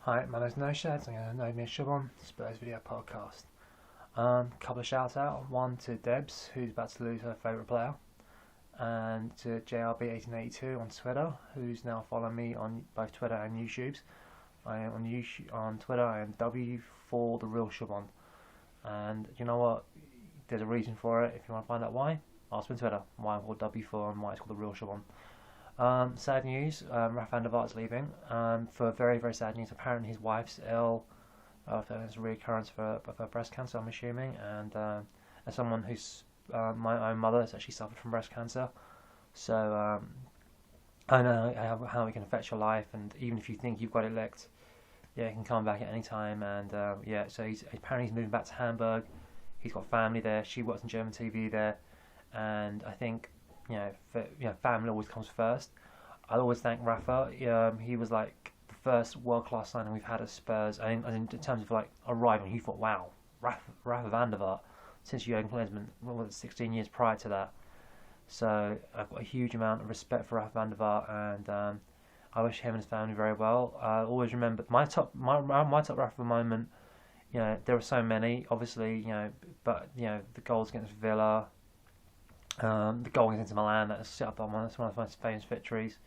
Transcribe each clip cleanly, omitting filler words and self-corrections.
Hi, my name's No Sheds. I'm going to know me as Shabon, Spurs Video Podcast. Couple of shouts out. One to Debs, who's about to lose her favourite player, and to JRB1882 on Twitter, who's now following me on both Twitter and YouTube's. I am on Twitter. I am W for the real Shabon, and you know what? There's a reason for it. If you want to find out why, ask me on Twitter. Why I'm called W for and why it's called the real Shabon. Sad news, Rafa is leaving. For very, very sad news, apparently his wife's ill. There's a reoccurrence of her breast cancer, I'm assuming. And as someone who's my own mother has actually suffered from breast cancer, so I know how it can affect your life. And even if you think you've got it licked, yeah, it can come back at any time. And yeah, so he's moving back to Hamburg. He's got family there. She works in German TV there, and I think family always comes first. I always thank Rafa. He was like the first world-class signing we've had at Spurs. I mean, in terms of like arriving, you thought, wow, Rafa van der Vaart, since Jurgen Klinsmann, 16 years prior to that. So I've got a huge amount of respect for Rafa van der Vaart, and I wish him and his family very well. I always remember my top Rafa moment. There were so many, obviously, but the goals against Villa. The goal against Milan that set up on one of the most famous victories.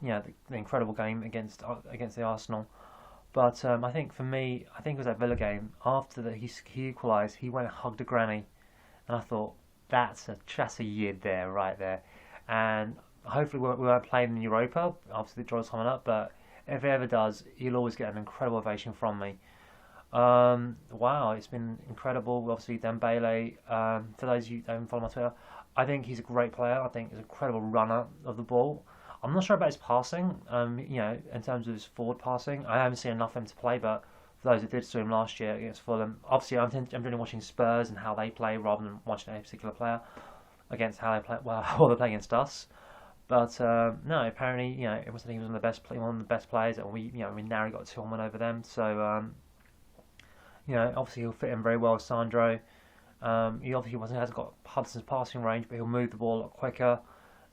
The incredible game against the Arsenal. But I think for me, it was that Villa game. After that, he equalised. He went and hugged a granny, and I thought that's a yid there, right there. And hopefully we won't play in Europa. Obviously the draw's coming up, but if he ever does, he'll always get an incredible ovation from me. Wow, it's been incredible. Obviously Dembele. For those of you who don't follow my Twitter, I think he's a great player. I think he's an incredible runner of the ball. I'm not sure about his passing. In terms of his forward passing, I haven't seen enough of him to play. But for those that did see him last year against Fulham, obviously I'm really watching Spurs and how they play rather than watching a particular player against how they play. Well, how they play against us. But no, apparently it was he was one of the best players, and we narrowly got 2-1 over them. So obviously he'll fit in very well with Sandro. He obviously hasn't got Hudson's passing range, but he'll move the ball a lot quicker,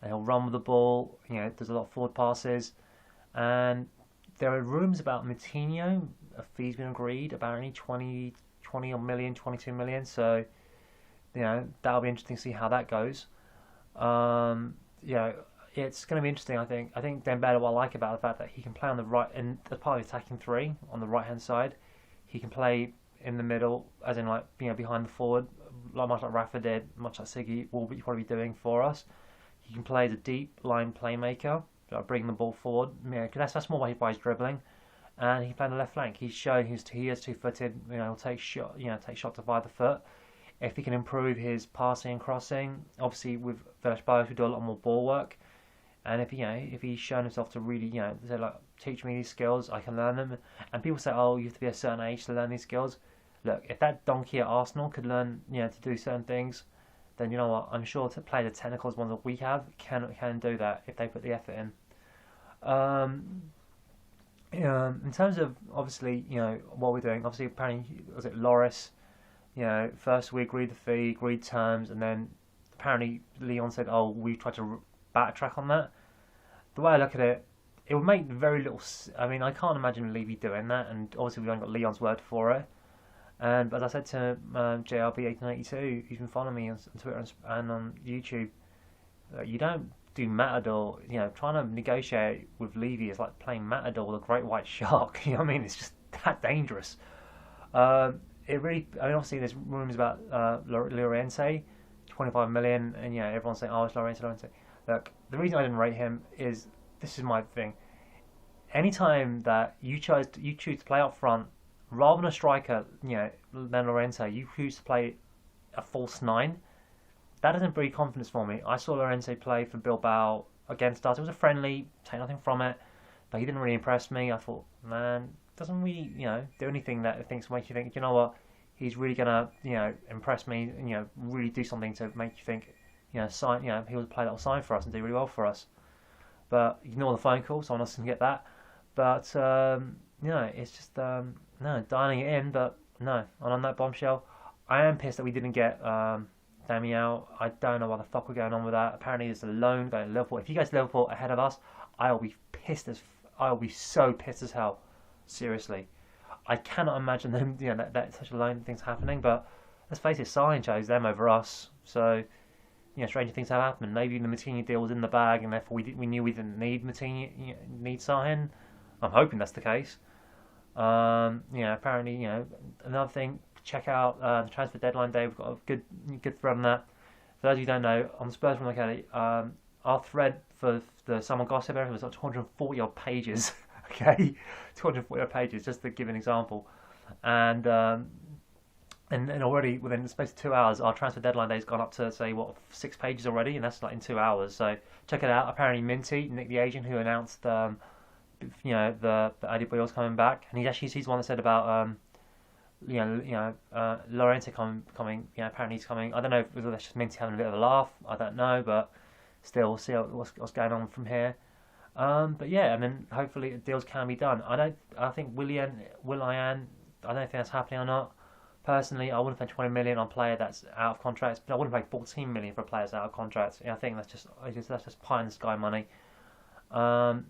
and he'll run with the ball. There's a lot of forward passes, and there are rumours about Moutinho. A fee's been agreed, apparently 20 million, 22 million. So that'll be interesting to see how that goes. It's going to be interesting. I think Dembele, what I like about the fact that he can play on the right, and as part of the attacking three on the right hand side, he can play in the middle, as in behind the forward, much like Rafa did, much like Siggy will probably be doing for us. He can play as a deep line playmaker, bring the ball forward. That's more by his dribbling, and he can play on the left flank. He's shown he is two-footed. He'll take shots via the foot. If he can improve his passing and crossing, obviously with Villas-Boas, we do a lot more ball work. And if he's shown himself to really, say like, teach me these skills, I can learn them. And people say, oh, you have to be a certain age to learn these skills. Look, if that donkey at Arsenal could learn, to do certain things, then you know what? I'm sure to play the technical as one that we have can do that if they put the effort in. In terms of obviously, what we're doing. Obviously, apparently, was it Loris? First we agreed the fee, agreed terms, and then apparently Leon said, oh, we tried to backtrack on that. The way I look at it, it would make very little. I mean, I can't imagine Levy doing that, and obviously we only got Leon's word for it. And as I said to JRB1882, who's been following me on Twitter and on YouTube, you don't do Matador. Trying to negotiate with Levy is like playing Matador with a great white shark. You know what I mean? It's just that dangerous. It really. I mean, obviously there's rumours about Llorente, 25 million, and everyone's saying, oh, it's Llorente. Look, the reason I didn't rate him is, this is my thing. Anytime that you choose to play up front, rather than a striker, than Llorente, you choose to play a false nine. That doesn't breed confidence for me. I saw Llorente play for Bilbao against us. It was a friendly, take nothing from it, but he didn't really impress me. I thought, man, doesn't really, do anything that makes you think, you know what, he's really gonna, impress me, really do something to make you think, sign, he was a player that will sign for us and do really well for us. But ignore the phone call, someone else can get that. But it's just no, dialing it in. But no, and on that bombshell, I am pissed that we didn't get Damiao. I don't know what the fuck we're going on with that. Apparently, there's a loan going to Liverpool. If you guys Liverpool ahead of us, I will be so pissed as hell. Seriously, I cannot imagine them. That such a loan things happening. But let's face it, Sarri chose them over us. So stranger things have happened. Maybe the Matinho deal was in the bag, and therefore we knew we didn't need Matinho, need Sarri. I'm hoping that's the case. Apparently, another thing. Check out the transfer deadline day. We've got a good thread on that. For those of you who don't know, on the Spurs Forum Academy, our thread for the summer gossip everything was like 240 odd pages. Okay, 240 odd pages, just to give an example. And already within the space of 2 hours, our transfer deadline day's gone up to say 6 pages already, and that's like in 2 hours. So check it out. Apparently, Minty, Nick the agent, who announced the Adebayor's coming back, and he's the one that said about Llorente coming. Apparently he's coming. I don't know if that's just Minty having a bit of a laugh. I don't know, but still, we'll see what's going on from here. But yeah, I mean, hopefully deals can be done. I think Willian, I don't think that's happening or not. Personally, I wouldn't pay 20 million on a player that's out of contract, but I wouldn't pay 14 million for a player that's out of contract. I think that's just pie in the sky money.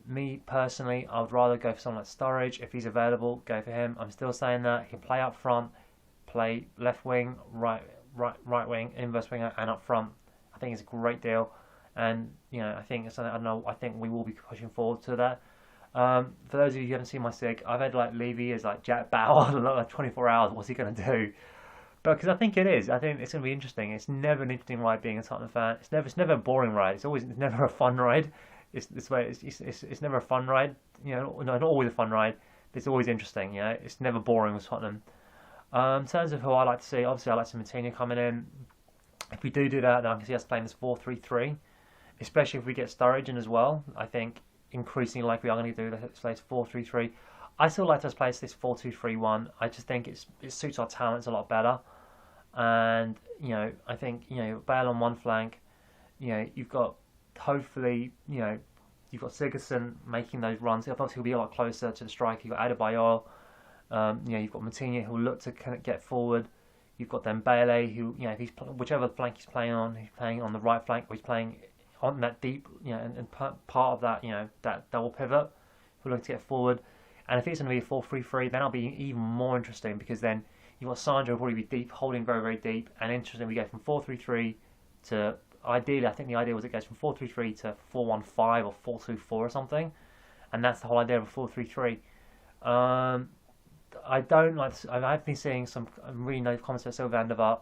Me personally, I would rather go for someone like Sturridge. If he's available, go for him. I'm still saying that he can play up front, play left wing, right wing, inverse winger, and up front. I think it's a great deal, and I think it's something. I don't know. I think we will be pushing forward to that. For those of you who haven't seen my sig, I've had like Levy as like Jack Bauer, like 24 hours. What's he going to do? But because I think it is, I think it's going to be interesting. It's never an interesting ride being a Tottenham fan. It's never a boring ride. It's never a fun ride. It's never a fun ride. Not always a fun ride, but it's always interesting. It's never boring with Tottenham. In terms of who I like to see, obviously I like to see Matinho coming in. If we do that, then I can see us playing this 4-3-3, especially if we get Sturridge in as well. I think increasingly like we are going to do this 4-3-3. I still like to play this 4-2-3-1. I just think it suits our talents a lot better. And I think Bale on one flank. You've got hopefully you've got Sigurdsson making those runs. Obviously he'll be a lot closer to the striker. You've got Adebayor. You've got Matinho who'll look to kind of get forward. You've got Dembele who if he's whichever flank he's playing on the right flank, or he's playing on that deep, and part of that, that double pivot, we're looking to get forward. And if it's going to be a 4-3-3, then I'll be even more interesting, because then you've got Sandro will probably be deep, holding very, very deep. And interesting, we go from 4-3-3 to, ideally, I think the idea was it goes from 4-3-3 to 4-1-5 or 4-2-4 or something. And that's the whole idea of a 4-3-3. I don't like. I've been seeing some really nice comments about Sylvia van der Vaart.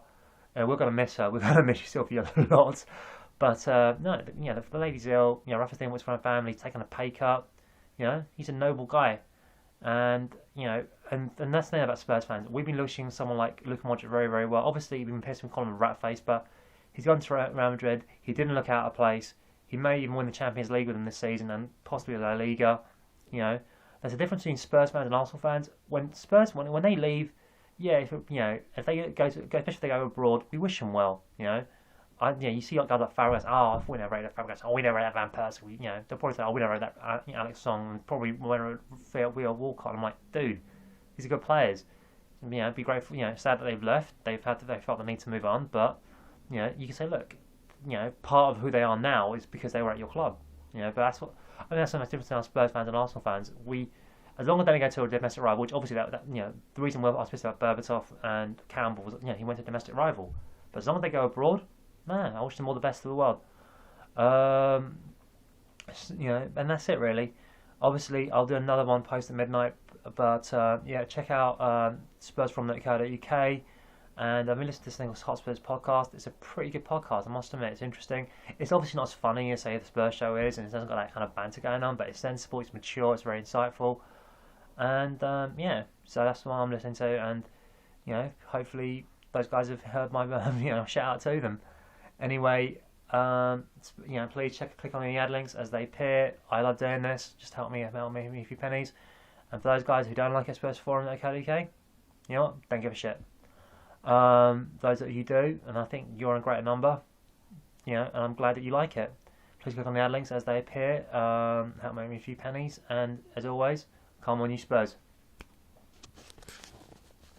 We're going to miss her. We're going to miss you, Sylvia, a lot. But no, the lady's ill. Rafa's doing what's for her family, taking a pay cut. He's a noble guy, and and that's the thing about Spurs fans. We've been wishing someone like Luka Modric very, very well. Obviously, we've been pissed with calling him a rat face, but he's gone to Real Madrid. He didn't look out of place. He may even win the Champions League with them this season, and possibly La Liga. There's a difference between Spurs fans and Arsenal fans. When Spurs, when they leave, if they go to, especially if they go abroad, we wish them well. You see like guys like Fabregas. Oh, we never rated Fabregas. Oh, we never rated Van Persie. They'll probably say, oh, we never rated that Alex Song, and probably never rated Walcott. I'm like, dude, these are good players. It'd be great. Sad that they've left. They felt the need to move on, but you can say, look, part of who they are now is because they were at your club. But that's what. I think that's the most difference between Spurs fans and Arsenal fans. As long as they don't go to a domestic rival, which obviously the reason I was pissed about Berbatov and Campbell was he went to a domestic rival. But as long as they go abroad, man, I wish them all the best of the world. And that's it really. Obviously, I'll do another one post at midnight. But check out Spurs Forum UK. And I've been listening to this thing called Hotspur's podcast. It's a pretty good podcast, I must admit. It's interesting. It's obviously not as funny as, say, the Spurs show is, and it doesn't got that kind of banter going on, but it's sensible, it's mature, it's very insightful. And, so that's what I'm listening to. And, hopefully those guys have heard my, shout out to them. Anyway, please click on the ad links as they appear. I love doing this. Just help me a few pennies. And for those guys who don't like Spurs Forum UK, you know what? Don't give a shit. Those that you do, and I think you're in greater number, and I'm glad that you like it. Please click on the ad links as they appear. Help make me a few pennies, and as always, come on, you Spurs.